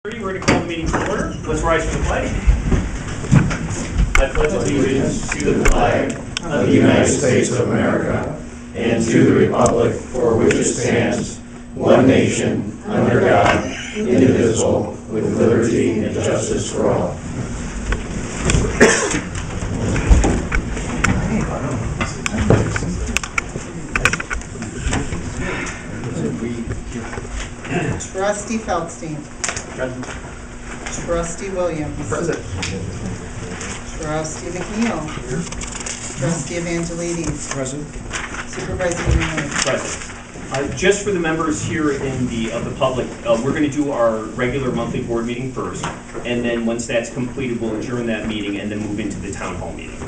We're going to call the meeting to order. Let's rise for the pledge. I pledge allegiance to the flag of the United States of America and to the republic for which it stands, one nation, under God, indivisible, with liberty and justice for all. Trustee Feldstein. Present. Trustee Williams. Present. Trustee McNeil. Here. Trustee Evangelides. Present. Supervisor Newman. Present. Just for the members here in of the public, we're going to do our regular monthly board meeting first, and then once that's completed, we'll adjourn that meeting and then move into the town hall meeting.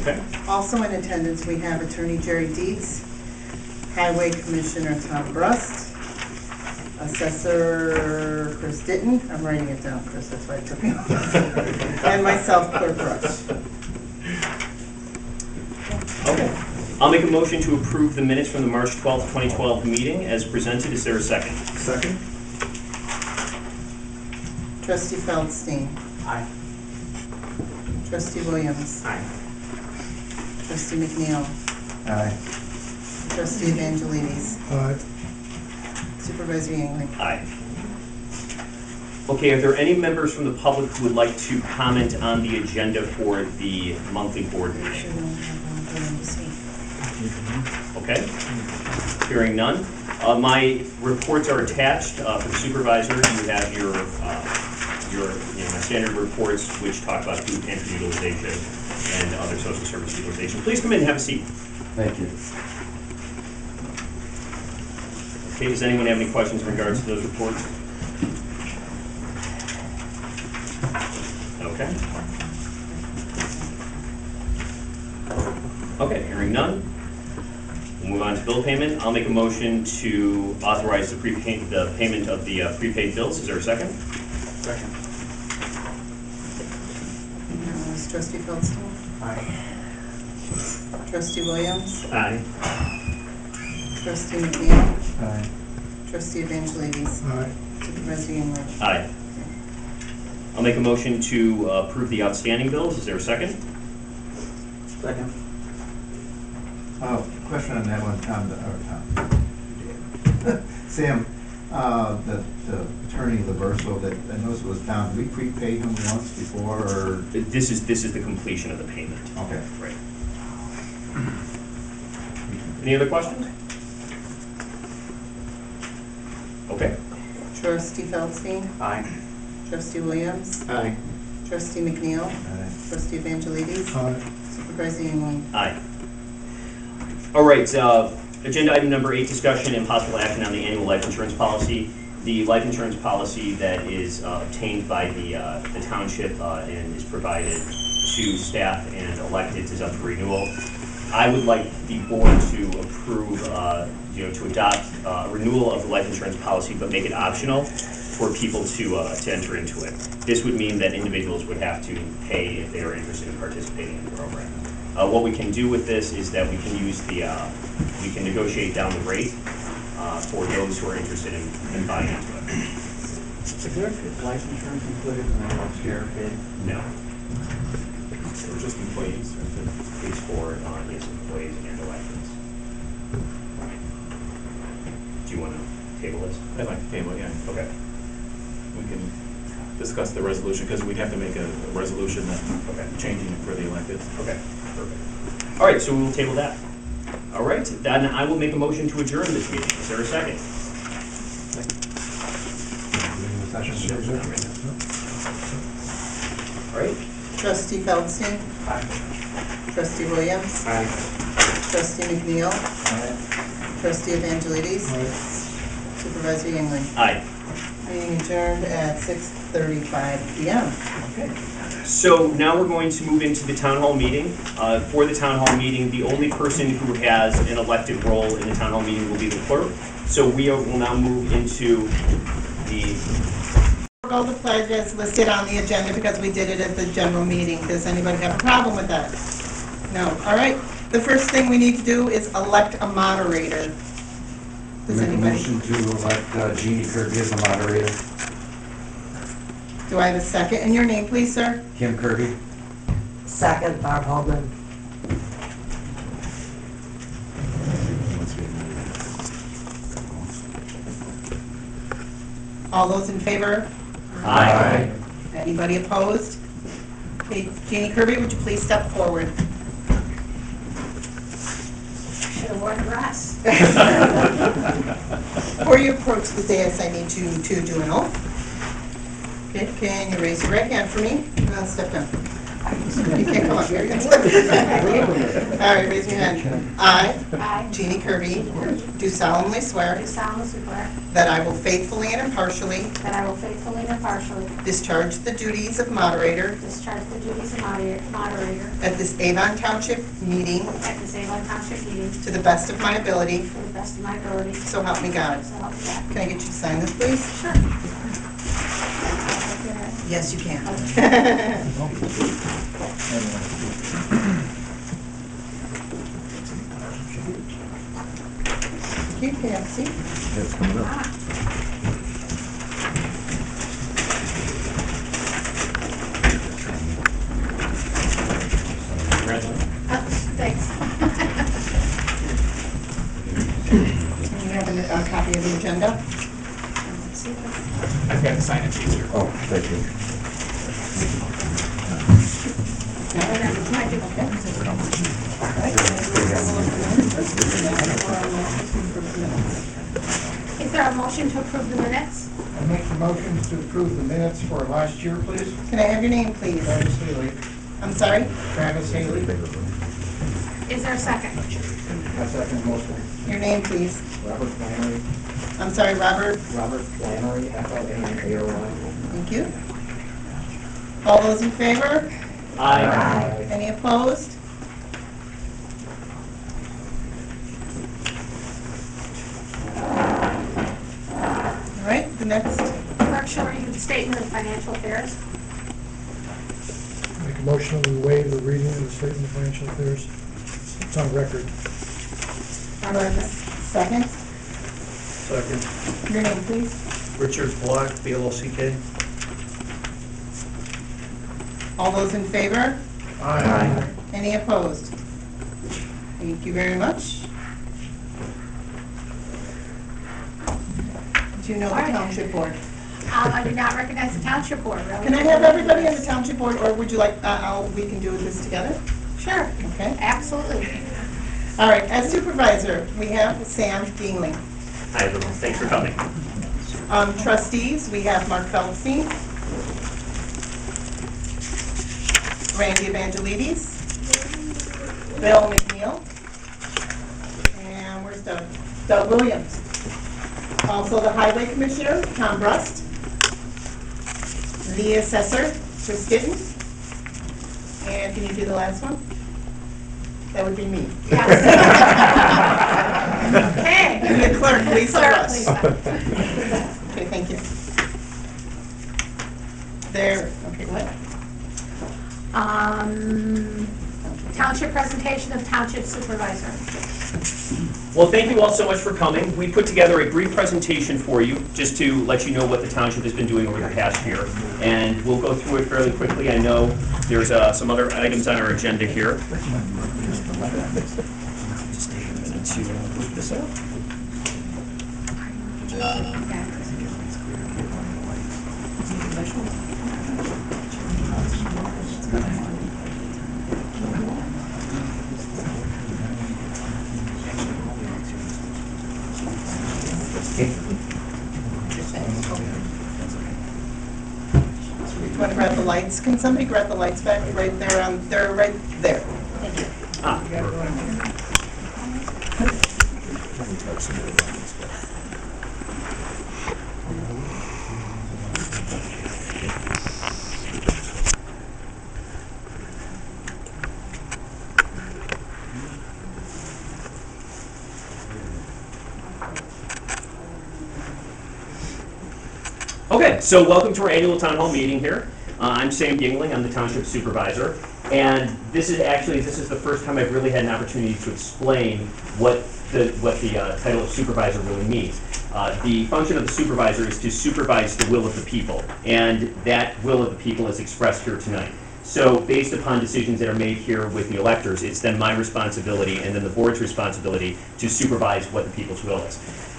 Okay? Also in attendance, we have Attorney Jerry Dietz, Highway Commissioner Tom Brust, Assessor Chris Ditton. I'm writing it down, Chris, that's why it took me long. And myself, Clerk Rush. Okay. I'll make a motion to approve the minutes from the March 12th, 2012 meeting as presented. Is there a second? Second. Trustee Feldstein. Aye. Trustee Williams. Aye. Trustee McNeil. Aye. Trustee Evangelides. Aye. Supervisor Yingling. Aye. Okay, are there any members from the public who would like to comment on the agenda for the monthly board meeting? Okay. Hearing none. My reports are attached for the supervisor. You have your my standard reports, which talk about food pantry utilization and other social service utilization. Please come in and have a seat. Thank you. Okay, does anyone have any questions in regards to those reports? Okay. Okay, hearing none. We'll move on to bill payment. I'll make a motion to authorize the payment of the prepaid bills. Is there a second? Second. Trustee Feldstein. Aye. Trustee Williams. Aye. Trustee McNeil. Aye. Trustee Evangelides. Aye. Supervisor Yingling. Aye. I'll make a motion to approve the outstanding bills. Is there a second? Second. Question on that one, Tom. Sam, the attorney Laverso, that I noticed was down. We prepaid him once before, or This is the completion of the payment. okay. Right. Any other questions? Okay. Trustee Feldstein. Aye. Trustee Williams. Aye. Trustee McNeil. Aye. Trustee Evangelides. Aye. Supervisor Yingling. Aye. All right, agenda item number 8, discussion and possible action on the annual life insurance policy. The life insurance policy that is obtained by the township and is provided to staff and electeds is up for renewal. I would like the board to approve, to adopt a renewal of the life insurance policy, but make it optional for people to enter into it. This would mean that individuals would have to pay if they are interested in participating in the program. What we can do with this is that we can use we can negotiate down the rate for those who are interested in buying into it. Is there life insurance included in the healthcare bid? No. Or just employees? It's for employees and electeds. Do you want to table this? I'd like to table it, yeah. Okay. We can discuss the resolution, because we'd have to make a resolution changing it for the electeds. Okay. Perfect. All right, so we will table that. All right, then I will make a motion to adjourn this meeting. Is there a second? All right. Trustee Feldstein. Aye. Trustee Williams. Aye. Trustee McNeil. Aye. Trustee Evangelides. Supervisor Yingling. Aye. Meeting adjourned at 6:35 p.m. Okay. So now we're going to move into the town hall meeting. For the town hall meeting, the only person who has an elected role in the town hall meeting will be the clerk. So we will now move into the... All the pledge is listed on the agenda because we did it at the general meeting. Does anybody have a problem with that? No. All right. The first thing we need to do is elect a moderator. Does Make a anybody? motion to elect Jeannie Kirby as the moderator. Do I have a second? And your name, please, sir? Kim Kirby? Second, Barb Holman. All those in favor? Aye. Anybody opposed? Okay, Jeannie Kirby, would you please step forward? Should have worn a dress. Before you approach the dais, I need to do an oath. Okay, can you raise your right hand for me? I'll step down. You can't come up here. You can step down. All right, raise your hand. I, I Jeannie Kirby, do solemnly swear do solemnly swear that I will faithfully and impartially that I will faithfully and impartially discharge the duties of moderator discharge the duties of moderator at this Avon Township meeting at this Avon Township meeting to the best of my ability, to the best of my ability. so help me God. So help me God. Can I get you to sign this, please? Sure. Yes, you can. You can see. That's coming up. Thanks. You have a copy of the agenda? I've got to sign it easier. Oh, thank you. Is there a motion to approve the minutes? I make the motion to approve the minutes for last year, please. Can I have your name, please? Travis Haley. I'm sorry? Travis Haley. Is there a second? I second motion. Your name, please. Robert Flannery. I'm sorry, Robert. Robert Flannery, Flannery. Thank you. All those in favor? Aye. Any opposed? All right, the next. Clerk, shall read the statement of financial affairs. Make a motion to waive the reading of the statement of financial affairs. It's on record. All right, second. Second. Your name, please. Richard Block, BLOCK. All those in favor? Aye. Any opposed? Thank you very much. Do you know the township board? I do not recognize the township board, really. Can I have everybody on the township board, or would you like, we can do this together? Sure. Okay. Absolutely. All right, as supervisor, we have Sam Dingling. Hi, everyone. Thanks for coming. Trustees, we have Mark Feldstein, Randy Evangelides, Bill McNeil, and where's Doug? Doug Williams. Also the Highway Commissioner, Tom Brust, the Assessor, Chris Gittin, and can you do the last one? That would be me. Okay. And the clerk, Lisa Clerk, Russ. Lisa. Okay, thank you. There, okay, what? Township presentation of township supervisor. Well, thank you all so much for coming. We put together a brief presentation for you, just to let you know what the township has been doing over the past year. And we'll go through it fairly quickly. I know there's some other items on our agenda here. Just take a minute to look this up. You want to grab the lights? Can somebody grab the lights back right there? They're right there. Thank you. Okay, so welcome to our annual town hall meeting here. I'm Sam Dingling, I'm the township supervisor, and this is the first time I've really had an opportunity to explain what the title of supervisor really means. The function of the supervisor is to supervise the will of the people, and that will of the people is expressed here tonight. So based upon decisions that are made here with the electors, it's then my responsibility and then the board's responsibility to supervise what the people's will is.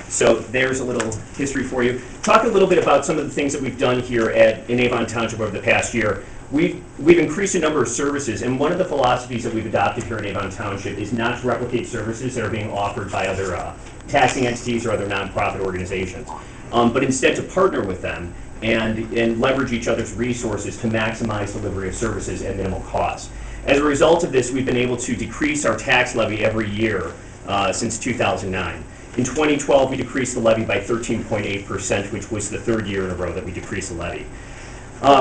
So there's a little history for you. Talk a little bit about some of the things that we've done here in Avon Township over the past year. We've increased the number of services, and one of the philosophies that we've adopted here in Avon Township is not to replicate services that are being offered by other taxing entities or other nonprofit organizations, but instead to partner with them and leverage each other's resources to maximize delivery of services at minimal cost. As a result of this, we've been able to decrease our tax levy every year since 2009. In 2012, we decreased the levy by 13.8%, which was the third year in a row that we decreased the levy.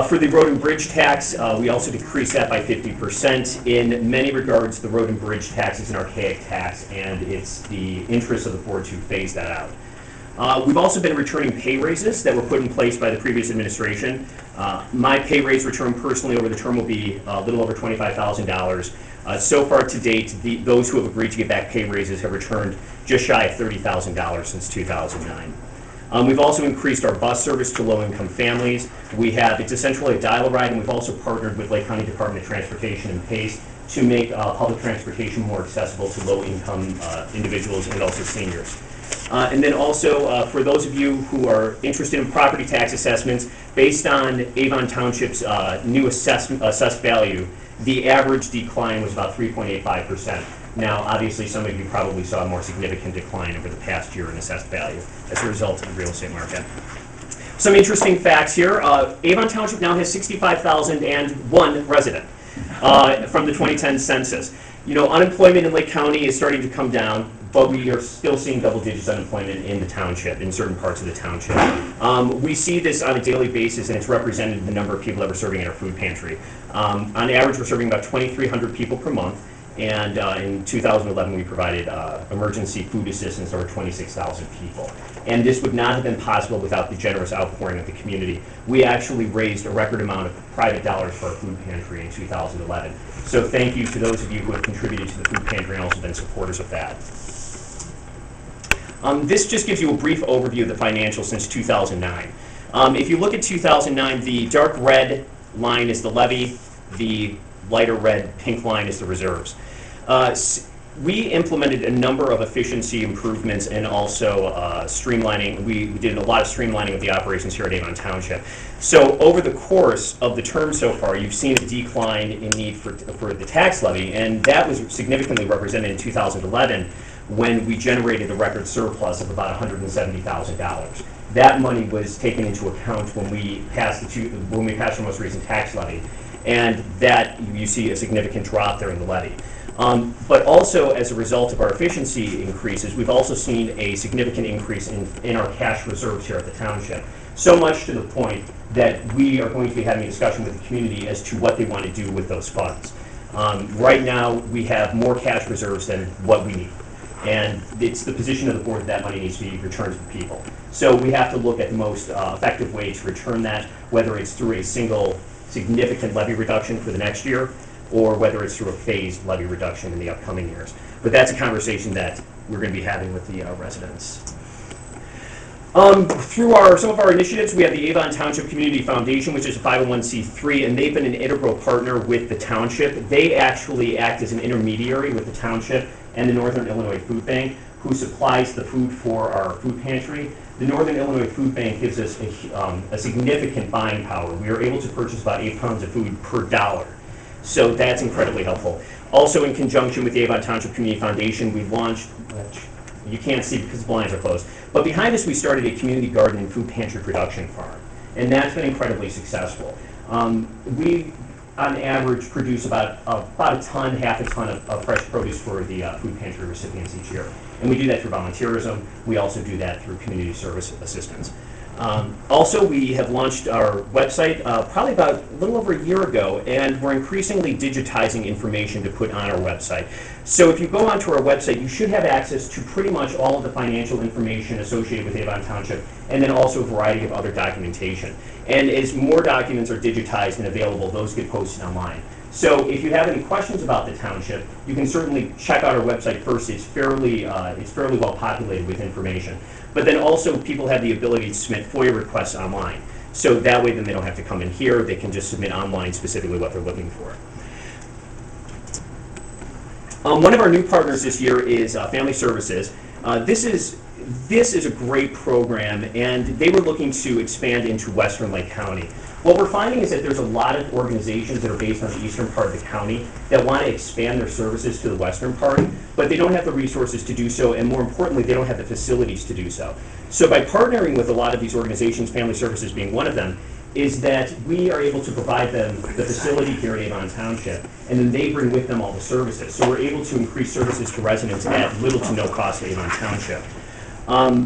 For the road and bridge tax, we also decreased that by 50%. In many regards, the road and bridge tax is an archaic tax, and it's the interest of the board to phase that out. We've also been returning pay raises that were put in place by the previous administration. My pay raise return personally over the term will be a little over $25,000. So far to date, those who have agreed to get back pay raises have returned just shy of $30,000 since 2009. We've also increased our bus service to low-income families. It's essentially a dial-a-ride, and we've also partnered with Lake County Department of Transportation and PACE to make public transportation more accessible to low-income individuals and also seniors. And then also, for those of you who are interested in property tax assessments, based on Avon Township's new assessed value, the average decline was about 3.85%. Now, obviously, some of you probably saw a more significant decline over the past year in assessed value as a result of the real estate market. Some interesting facts here. Avon Township now has 65,001 resident from the 2010 census. You know, unemployment in Lake County is starting to come down, but we are still seeing double digits unemployment in the township, in certain parts of the township. We see this on a daily basis, and it's represented in the number of people that we're serving in our food pantry. On average, we're serving about 2,300 people per month, and in 2011, we provided emergency food assistance to over 26,000 people. And this would not have been possible without the generous outpouring of the community. We actually raised a record amount of private dollars for our food pantry in 2011. So thank you to those of you who have contributed to the food pantry and also been supporters of that. This just gives you a brief overview of the financials since 2009. If you look at 2009, the dark red line is the levy, the lighter red pink line is the reserves. We implemented a number of efficiency improvements and also streamlining. We did a lot of streamlining of the operations here at Avon Township. So over the course of the term so far, you've seen a decline in need for the tax levy, and that was significantly represented in 2011 when we generated a record surplus of about $170,000. That money was taken into account when we passed the most recent tax levy, and that you see a significant drop there in the levy. But also, as a result of our efficiency increases, we've also seen a significant increase in our cash reserves here at the township. So much to the point that we are going to be having a discussion with the community as to what they want to do with those funds. Right now, we have more cash reserves than what we need. And it's the position of the board that money needs to be returned to the people. So we have to look at the most effective way to return that, whether it's through a single significant levy reduction for the next year, or whether it's through a phased levy reduction in the upcoming years. But that's a conversation that we're going to be having with the residents. Through some of our initiatives, we have the Avon Township Community Foundation, which is a 501c3, and they've been an integral partner with the township. They actually act as an intermediary with the township and the Northern Illinois Food Bank, who supplies the food for our food pantry. The Northern Illinois Food Bank gives us a significant buying power. We are able to purchase about 8 pounds of food per dollar. So that's incredibly helpful. Also, in conjunction with the Avon Township Community Foundation, we launched, which you can't see because the blinds are closed, but behind us we started a community garden and food pantry production farm, and that's been incredibly successful. We, on average, produce about a ton, half a ton of fresh produce for the food pantry recipients each year. And we do that through volunteerism. We also do that through community service assistance. Also, we have launched our website probably about a little over a year ago, and we're increasingly digitizing information to put on our website. So if you go onto our website, you should have access to pretty much all of the financial information associated with Avon Township, and then also a variety of other documentation. And as more documents are digitized and available, those get posted online. So if you have any questions about the township, you can certainly check out our website first. It's fairly well populated with information. But then also people have the ability to submit FOIA requests online. So that way then they don't have to come in here. They can just submit online specifically what they're looking for. One of our new partners this year is Family Services. This is a great program, and they were looking to expand into Western Lake County. What we're finding is that there's a lot of organizations that are based on the eastern part of the county that want to expand their services to the western part, but they don't have the resources to do so, and more importantly, they don't have the facilities to do so. So by partnering with a lot of these organizations, Family Services being one of them, is that we are able to provide them the facility here in Avon Township, and then they bring with them all the services. So we're able to increase services to residents at little to no cost to Avon Township.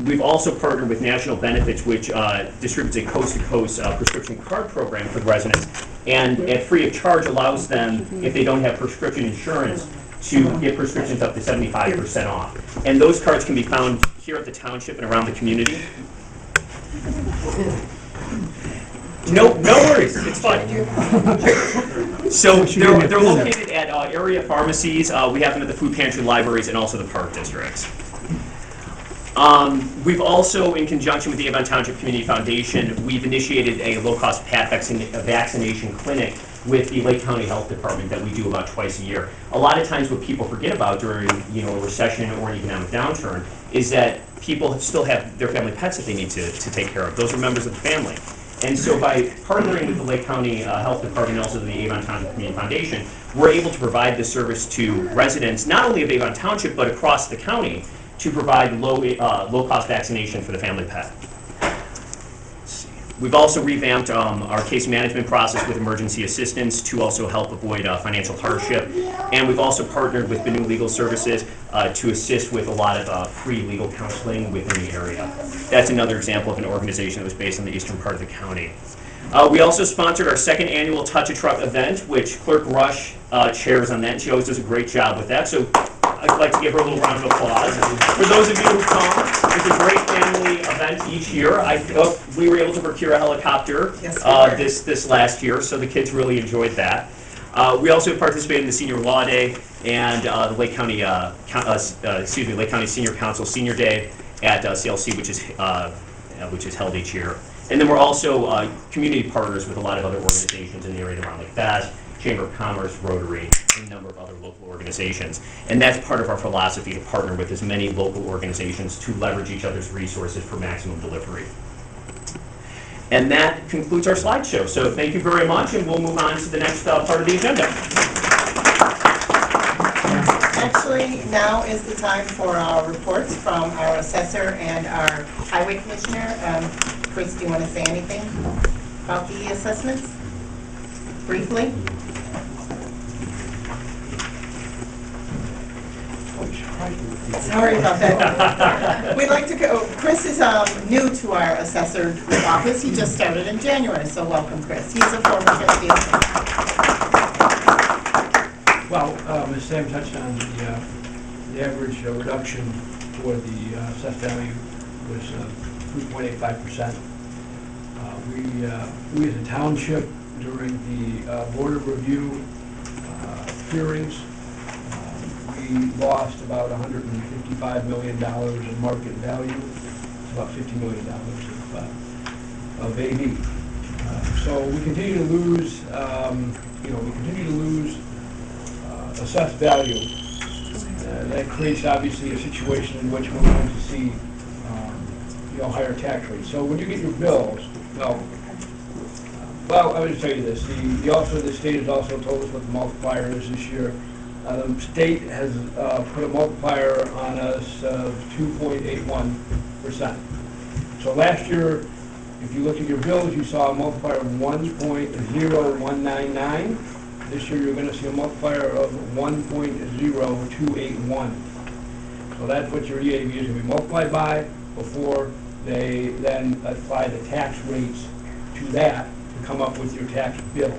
We've also partnered with National Benefits, which distributes a coast-to-coast prescription card program for the residents, and at free of charge allows them, if they don't have prescription insurance, to get prescriptions up to 75% off. And those cards can be found here at the township and around the community. No worries, it's fine. So they're located at area pharmacies. We have them at the food pantry, libraries, and also the park districts. We've also, in conjunction with the Avon Township Community Foundation, we've initiated a low-cost PAT vaccination clinic with the Lake County Health Department that we do about twice a year. A lot of times what people forget about during a recession or an economic downturn is that people still have their family pets that they need to take care of. Those are members of the family. And so by partnering with the Lake County Health Department and also the Avon Township Community Foundation, we're able to provide this service to residents, not only of Avon Township, but across the county, to provide low-cost vaccination for the family pet. We've also revamped our case management process with emergency assistance to also help avoid financial hardship. And we've also partnered with Benu Legal Services to assist with a lot of free legal counseling within the area. That's another example of an organization that was based on the eastern part of the county. We also sponsored our second annual Touch a Truck event, which Clerk Rush chairs on that, and she always does a great job with that. So I'd like to give her a little round of applause. For those of you who come, it's a great family event each year. We were able to procure a helicopter this last year, so the kids really enjoyed that. We also participated in the Senior Law Day and the Lake County Senior Council Senior Day at CLC, which is held each year. And then we're also community partners with a lot of other organizations in the area around Lake Bass, Chamber of Commerce, Rotary, and a number of other local organizations. And that's part of our philosophy, to partner with as many local organizations to leverage each other's resources for maximum delivery. And that concludes our slideshow. So thank you very much, and we'll move on to the next part of the agenda. Actually, now is the time for our reports from our assessor and our highway commissioner. Chris, do you want to say anything about the assessments? Briefly? Sorry about that. We'd like to go. Chris is new to our assessor office. He just started in January, so welcome, Chris. He's a former trustee. Well, as Sam touched on, the average reduction for the assessed value was 3.85%. We as a township, during the board of review hearings, we lost about $155 million in market value. It's about $50 million of AV. So we continue to lose, assessed value. That creates obviously a situation in which we're going to see, higher tax rates. So when you get your bills, well, I would tell you this. The state has also told us what the multiplier is this year. The state has put a multiplier on us of 2.81%. So last year, if you look at your bills, you saw a multiplier of 1.0199. This year, you're going to see a multiplier of 1.0281. So that's what your EAV is going to be multiplied by before they then apply the tax rates to that to come up with your tax bill.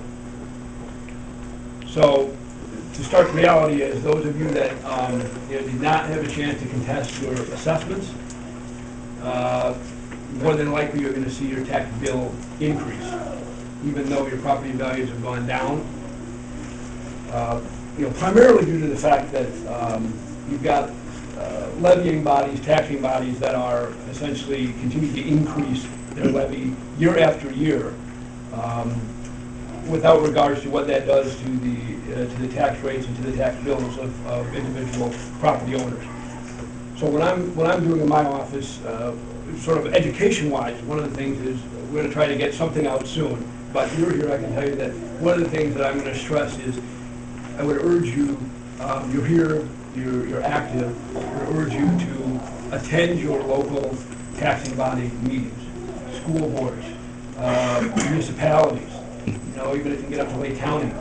So to start, the reality is those of you that did not have a chance to contest your assessments, more than likely you're going to see your tax bill increase. Even though your property values have gone down, Primarily due to the fact that you've got levying bodies, taxing bodies that are essentially continue to increase their levy year after year, without regards to what that does to the tax rates and to the tax bills of individual property owners. So what I'm doing in my office, sort of education-wise, one of the things is we're going to try to get something out soon. But you're here, I can tell you that one of the things that I'm going to stress is I would urge you, you're here, you're active, I would urge you to attend your local taxing body meetings, school boards, municipalities, even if you get up to Lake County,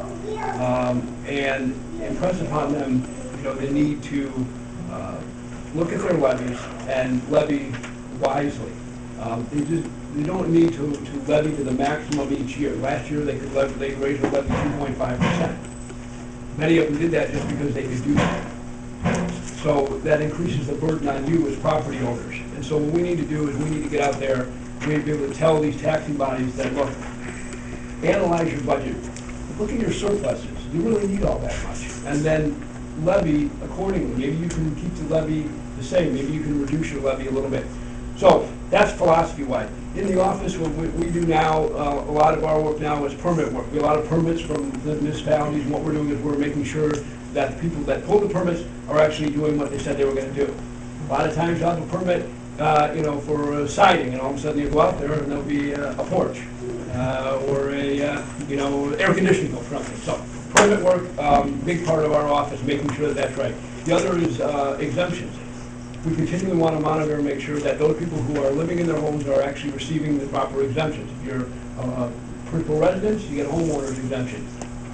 and impress upon them, the need to look at their levies and levy wisely. They don't need to levy to the maximum each year. Last year they raised the levy 2.5%. Many of them did that just because they could do that. So that increases the burden on you as property owners. And so what we need to do is we need to get out there, we need to be able to tell these taxing bodies that, look, analyze your budget, look at your surpluses, you really need all that much, and then levy accordingly. Maybe you can keep the levy the same, maybe you can reduce your levy a little bit. So that's philosophy-wise. In the office, what we do now, a lot of our work now is permit work. We have a lot of permits from the municipalities, and what we're doing is we're making sure that the people that pull the permits are actually doing what they said they were going to do. A lot of times you'll have a permit, for siding, and all of a sudden you go out there and there'll be a porch or a, air conditioning go from it. So permit work, big part of our office, making sure that that's right. The other is exemptions. We continually want to monitor and make sure that those people who are living in their homes are actually receiving the proper exemptions. If you're principal residence, you get a homeowner's exemption.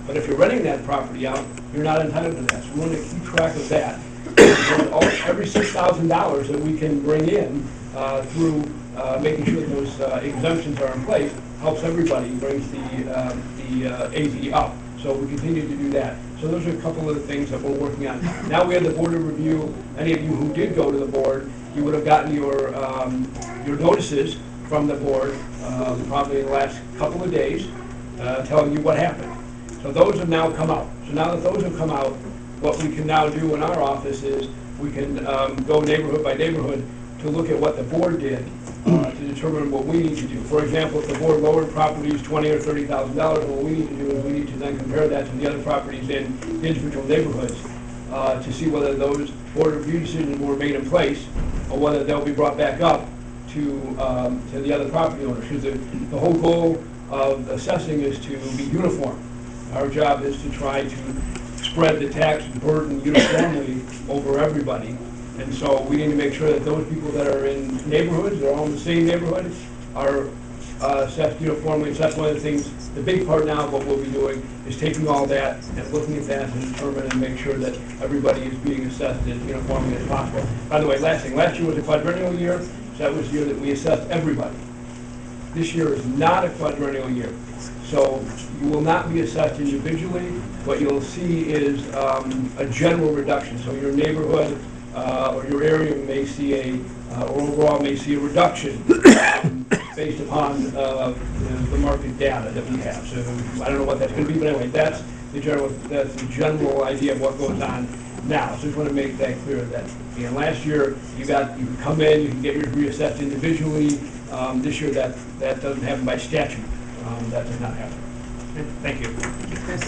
But if you're renting that property out, you're not entitled to that. So we want to keep track of that. Every $6,000 that we can bring in through making sure that those exemptions are in place helps everybody, brings the AV up. So we continue to do that. So those are a couple of the things that we're working on. Now we have the board of review. Any of you who did go to the board, you would have gotten your notices from the board probably in the last couple of days telling you what happened. So those have now come out. So now that those have come out, what we can now do in our office is we can go neighborhood by neighborhood to look at what the board did to determine what we need to do. For example, if the board lowered properties $20,000 or $30,000, what we need to do is we need to then compare that to the other properties in individual neighborhoods to see whether those board review decisions were made in place or whether they'll be brought back up to the other property owners. Because the whole goal of assessing is to be uniform. Our job is to try to spread the tax burden uniformly over everybody. And so we need to make sure that those people that are in neighborhoods, they're all in the same neighborhood, are assessed uniformly. So that's one of the things, the big part now of what we'll be doing is taking all that and looking at that to determine and make sure that everybody is being assessed as uniformly as possible. By the way, last year was a quadrennial year, so that was the year that we assessed everybody. This year is not a quadrennial year. So you will not be assessed individually. What you'll see is a general reduction. So your neighborhood or your area may see or overall may see a reduction based upon the market data that we have. So I don't know what that's going to be, but anyway, that's the general idea of what goes on now. So just want to make that clear that last year you can come in, you can get your reassessed individually. This year that doesn't happen by statute. That does not happen. Thank you. Thank you, Chris.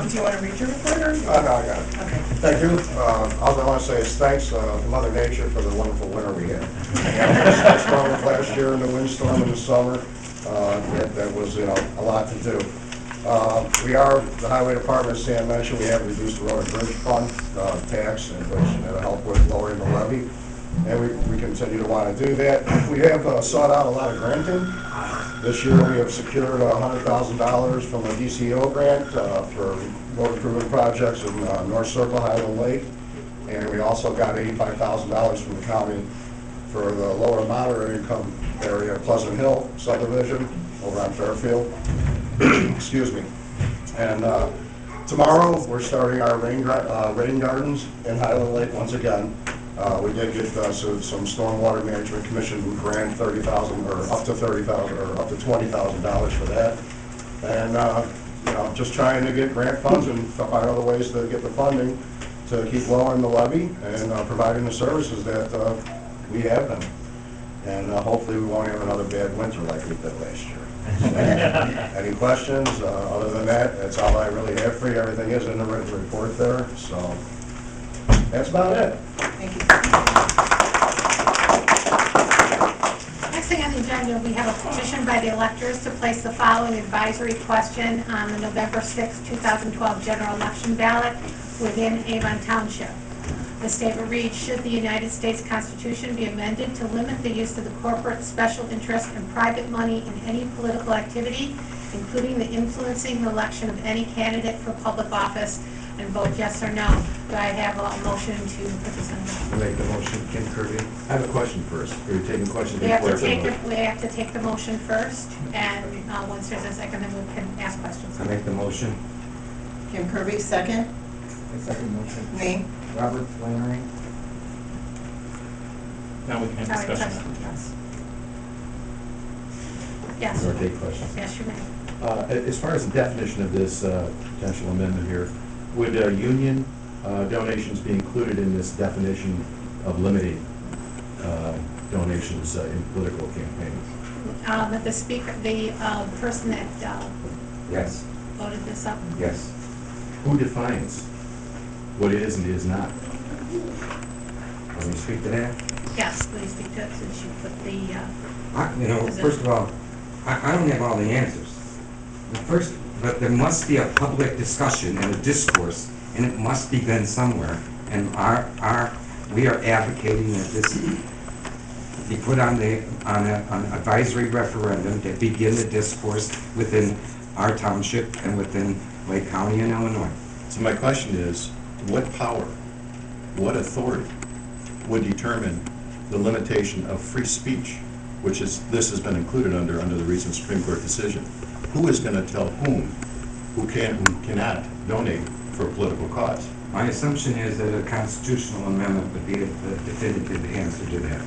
Do you want to read your report? Or? No, I got it. Okay. Thank you. All I want to say is thanks to Mother Nature for the wonderful winter we had. We storm last year and the windstorm in the summer. That was a lot to do. We are, the Highway Department, as Sam mentioned, we have reduced the road and bridge fund tax, which will help with lowering the levy. And we continue to want to do that. We have sought out a lot of granting. This year we have secured $100,000 from a DCO grant for road improvement projects in North Circle, Highland Lake. And we also got $85,000 from the county for the lower moderate income area, Pleasant Hill subdivision over on Fairfield. Excuse me. And tomorrow we're starting our rain gardens in Highland Lake once again. We did get some Stormwater Management Commission grant $30,000 or up to $30,000 or up to $20,000 for that. And, just trying to get grant funds and find other ways to get the funding to keep lowering the levy and providing the services that we have them. And hopefully we won't have another bad winter like we did last year. Any questions? Other than that, that's all I really have for you. Everything is in the written report there, so that's about it. Thank you. Next thing on the agenda, we have a petition by the electors to place the following advisory question on the November 6, 2012 general election ballot within Avon Township. The statement reads, should the United States Constitution be amended to limit the use of the corporate special interest and private money in any political activity, including the influencing the election of any candidate for public office, and vote yes or no? Do I have a motion to put this on? Make the motion, Kim Kirby. I have a question first. Are you taking questions We have before? we have to take the motion first, and once there's a second, then we can ask questions. I make the motion. Kim Kirby, second. I second motion. Me. Robert Flannery. Now we can have Sorry, discussion. questions, yes. Or Yes, take questions. yes, you may. As far as the definition of this potential amendment here, would union donations be included in this definition of limiting donations in political campaigns? The speaker, the person that Yes. voted this up. Yes. Who defines what is and is not? Can you speak to that? Yes, please speak to it since you put the, First of all, I don't have all the answers. But there must be a public discussion and a discourse, and it must be done somewhere. And we are advocating that this be put on an advisory referendum to begin the discourse within our township and within Lake County and Illinois. So my question is, what power, what authority would determine the limitation of free speech, which is, this has been included under the recent Supreme Court decision? Who is going to tell who can and cannot donate for a political cause? My assumption is that a constitutional amendment would be the definitive answer to that.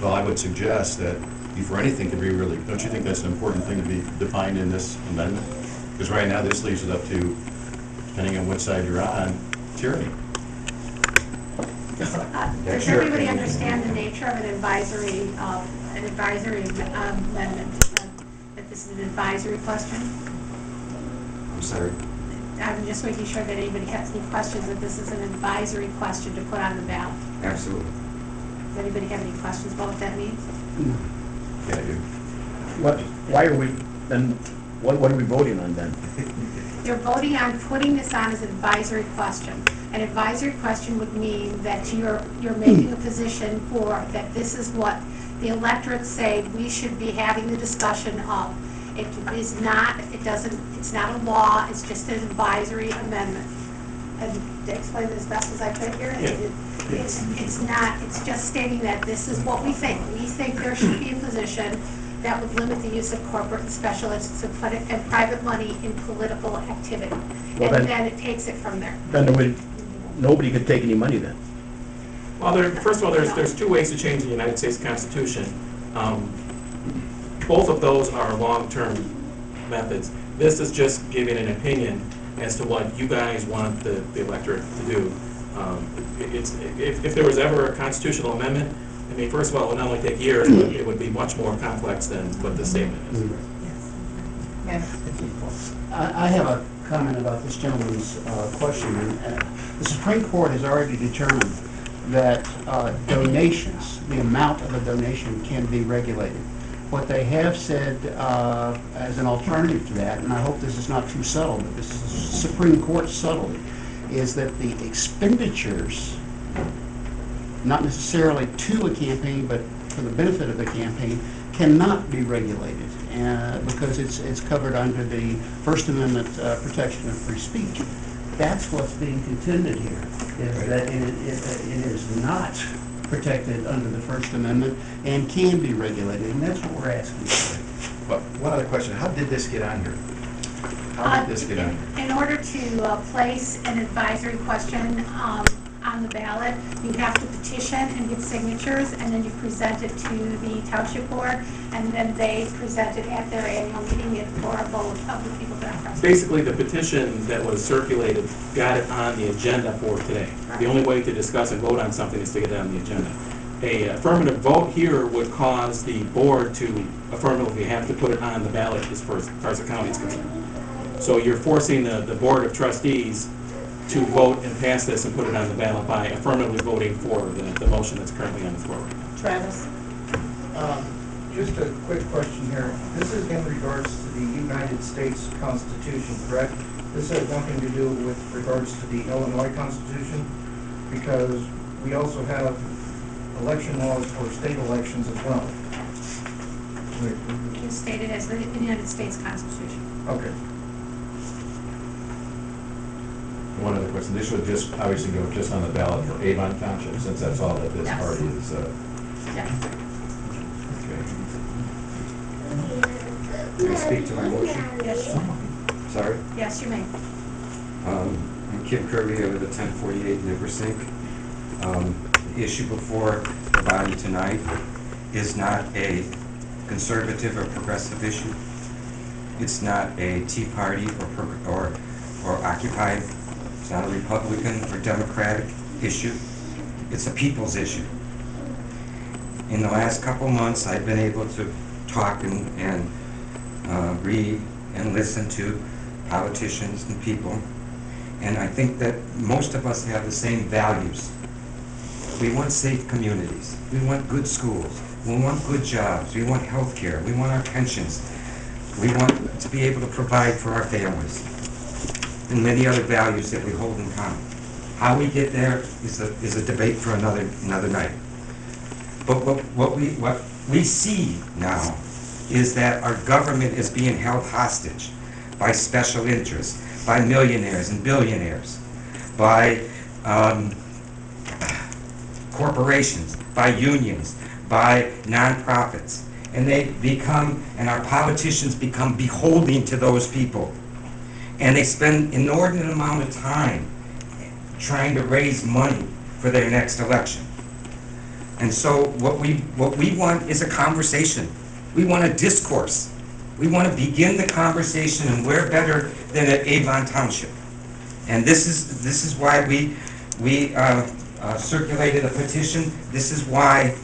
Well, I would suggest that before anything can be really, don't you think that's an important thing to be defined in this amendment? Because right now this leaves it up to, depending on which side you're on, tyranny. does everybody understand the nature of an advisory amendment? That this is an advisory question? I'm sorry. I'm just making sure that anybody has any questions, that this is an advisory question to put on the ballot. Absolutely. Does anybody have any questions about what that means? Yeah, I do. Why are we, then, what are we voting on then? You're voting on putting this on as an advisory question. An advisory question would mean that you're making a position for, that this is what the electorate say we should be having the discussion of. It is not, it's not a law, it's just an advisory amendment. And to explain it as best as I could here, it's not, it's just stating that this is what we think. We think there should be a position that would limit the use of corporate and special interests and private money in political activity. Well, and then it takes it from there. Then nobody could take any money then? Well, first of all, there's two ways to change the United States Constitution. Both of those are long-term methods. This is just giving an opinion as to what you guys want the electorate to do. If there was ever a constitutional amendment, I mean, first of all, it would not only take years, but it would be much more complex than what this statement is. Yes. I have a comment about this gentleman's question. The Supreme Court has already determined that donations, the amount of a donation can be regulated. What they have said as an alternative to that, and I hope this is not too subtle, but this is Supreme Court subtlety, is that the expenditures, not necessarily to a campaign, but for the benefit of the campaign, cannot be regulated because it's covered under the First Amendment protection of free speech. That's what's being contended here, is that it is not protected under the First Amendment and can be regulated, and that's what we're asking for. But one other question, how did this get on here? How did this get on here? In order to place an advisory question, on the ballot, you have to petition and get signatures, and then you present it to the township board, and then they present it at their annual meeting for a vote of the people that are present. Basically, the petition that was circulated got it on the agenda for today. The only way to discuss and vote on something is to get it on the agenda. A affirmative vote here would cause the board to affirmatively have to put it on the ballot as far as the county is concerned. So you're forcing the board of trustees to vote and pass this and put it on the ballot by affirmatively voting for the motion that's currently on the floor right now. Travis? Just a quick question here. This is in regards to the United States Constitution, correct? This has nothing to do with regards to the Illinois Constitution, because we also have election laws for state elections as well. You can state it as the United States Constitution. Okay. One other question, this would just obviously go just on the ballot for Avon Township, since that's all that this Yes. party is, Yes. Can I speak to my motion? Yes, Sorry? yes, you may. I'm Kim Kirby here with the 1048 Nippersink. The issue before the body tonight is not a conservative or progressive issue. It's not a Tea Party or Occupy. It's not a Republican or Democratic issue. It's a people's issue. In the last couple months, I've been able to talk and read and listen to politicians and people, and I think that most of us have the same values. We want safe communities. We want good schools. We want good jobs. We want health care. We want our pensions. We want to be able to provide for our families, and many other values that we hold in common. How we get there is a debate for another night. But what we see now is that our government is being held hostage by special interests, by millionaires and billionaires, by corporations, by unions, by nonprofits. And our politicians become beholden to those people. And they spend an inordinate amount of time trying to raise money for their next election. And so what we want is a conversation. We want a discourse. We want to begin the conversation, and where better than at Avon Township. And this is why we circulated a petition. This is why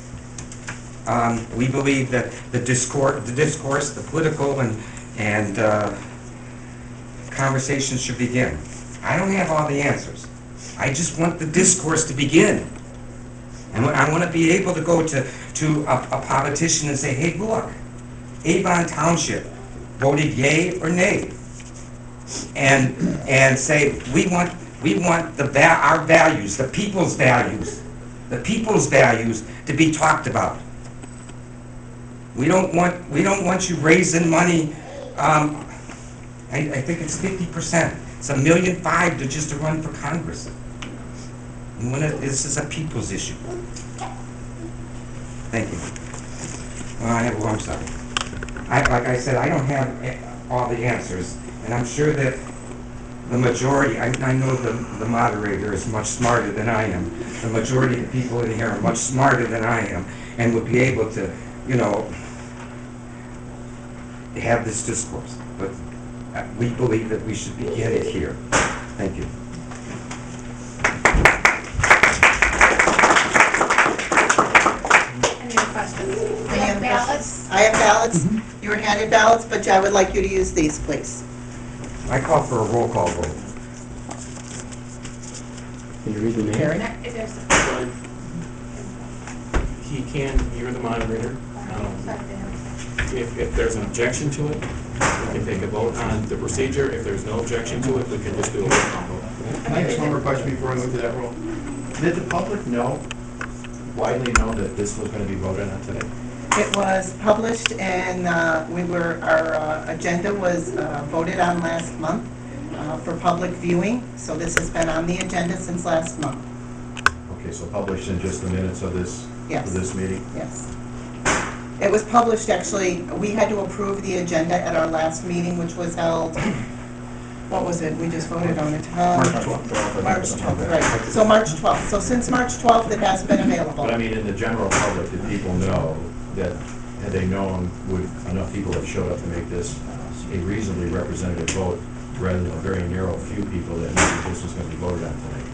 we believe that the discourse, the political and conversation should begin. I don't have all the answers. I just want the discourse to begin. And I want to be able to go to a politician and say, hey, look, Avon Township voted yay or nay, and say we want our values, the people's values to be talked about. We don't want you raising money. I think it's 50%. It's $1.5 million to run for Congress. This is a people's issue. Thank you. I'm sorry. Like I said, I don't have all the answers, and I'm sure that the majority, I know the moderator is much smarter than I am. The majority of the people in here are much smarter than I am, and would be able to, have this discourse. But we believe that we should begin it here. Thank you. Any other questions? We have ballots. I have ballots. You were handed ballots, but I would like you to use these, please. I call for a roll call vote. Can you read the name? Karen? You're the moderator. If there's an objection to it, we can take a vote on the procedure. If there's no objection to it, we can just do a roll call vote. Can I ask one more question before I move to that roll? Did the public widely know that this was going to be voted on today? It was published, and our agenda was voted on last month for public viewing, so this has been on the agenda since last month. Okay, so published in just the minutes of this, Yes. of this meeting? Yes. It was published, actually, we had to approve the agenda at our last meeting, which was held what was it? We just voted on it. March 12th, right. So March 12th. So since March 12th, it has been available. But I mean, in the general public, did people know that, had they known, would enough people have showed up to make this a reasonably representative vote, rather than a very narrow few people that knew this was going to be voted on tonight?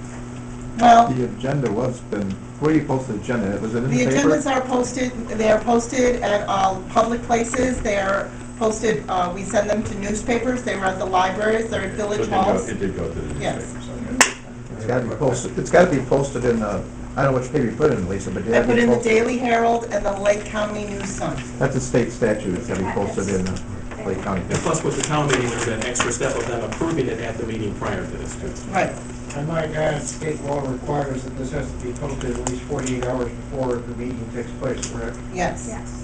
Well, The agenda was been, where do you post the agenda? Was it in the the paper? agendas are posted, they are posted at all public places. They are posted, we send them to newspapers. They were at the libraries, they're at village halls. It did go to the Yes. newspapers. It's gotta be posted, it's gotta be posted in the, I don't know which paper you put it in, Lisa, but you I have to put be in the posted. Daily Herald and the Lake County News Sun. That's a state statute, it's gotta be posted in the Lake County. And plus with the town meeting, there's an extra step of them approving it at the meeting prior to this, too. Right. I might add, state law requires that this has to be posted at least 48 hours before the meeting takes place, correct? Yes. Yes.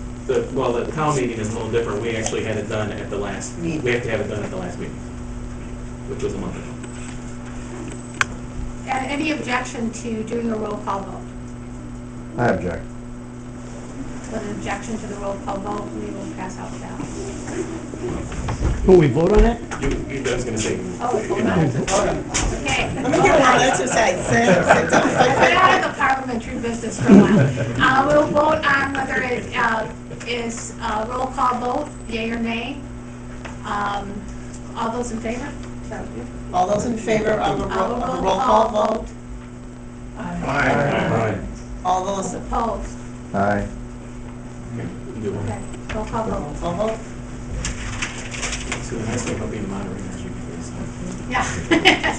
Well, the town meeting is a little different. We actually had it done at the last, we have to have it done at the last meeting, which was a month ago. Any objection to doing a roll call vote? I object. With an objection to the roll call vote, we will pass out the ballot. Will we vote on it? I was gonna say. Oh, hold on. Okay. Let me get more exercise. Sit We're down. out of the parliamentary business for a while. We'll vote on whether it is a roll call vote, yea or nay. All those in favor? All those in favor of a roll call vote? Aye. All those Opposed? Aye. Okay, roll call vote. Roll vote? It's a nice thing about being the moderator. as you can see. Yeah.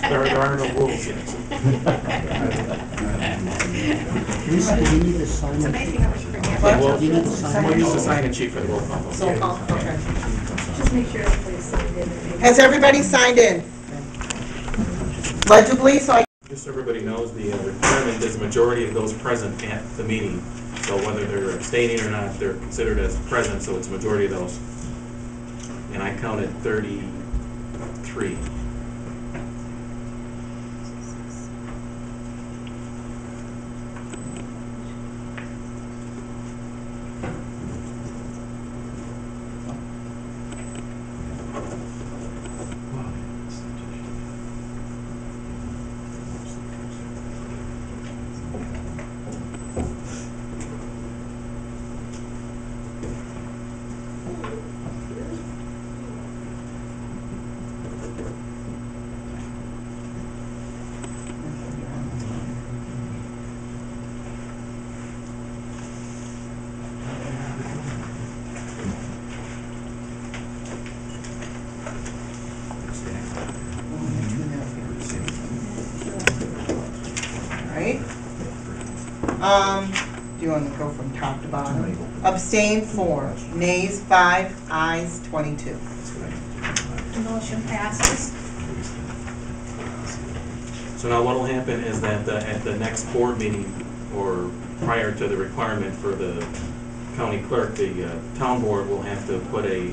There are no rules yet. Lisa, do you need to sign It's it? amazing how much you forget. We'll Do you need to sign we'll it? use the sign-in sheet for the roll call vote. Roll call, okay. Just make sure everybody's signed in. Has everybody signed in? Legibly, so I Just so everybody knows, the requirement is majority of those present at the meeting. So whether they're abstaining or not, they're considered as present, so it's a majority of those. And I counted 33. Right. Do you want to go from top to bottom? Abstain 4, nays 5, ayes 22. The motion passes. So now what'll happen is that at the next board meeting, or prior to the requirement for the county clerk, the town board will have to put a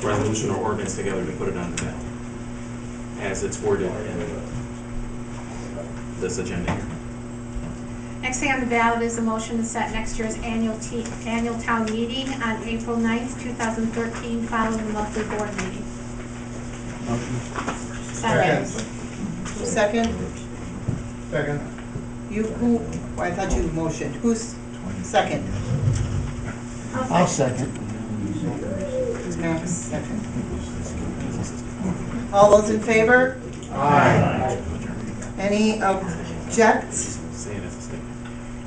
resolution or ordinance together to put it on the ballot, as it's worded in this agenda here. Next thing on the ballot is a motion to set next year's annual town meeting on April 9th, 2013, following the monthly board meeting. Second. Second? Second. You, who, I thought you motioned. Who's second? I'll second. Who's Max second? All those in favor? Aye. Any objects? Say it as a statement.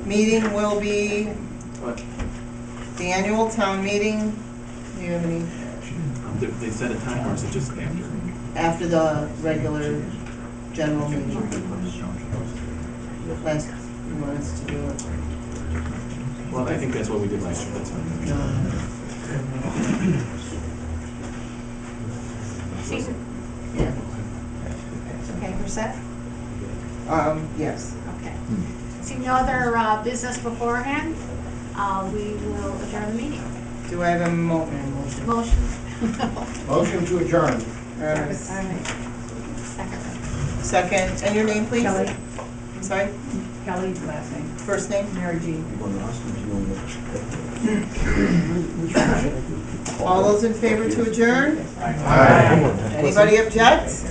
Meeting will be, What? the annual town meeting, do you have any, They set a time, or is it just after? after the regular general meeting? Last, you want us to do it? Well, I think that's what we did last year, that's fine. Yeah. Okay, we're set? Yes. Okay. See no other business beforehand, we will adjourn the meeting. Do I have a motion? Motion. Motion to adjourn. Second. Second, and your name, please? Kelly. I'm sorry? Kelly's last name. First name? Mary Jean. All those in favor to adjourn? Anybody object?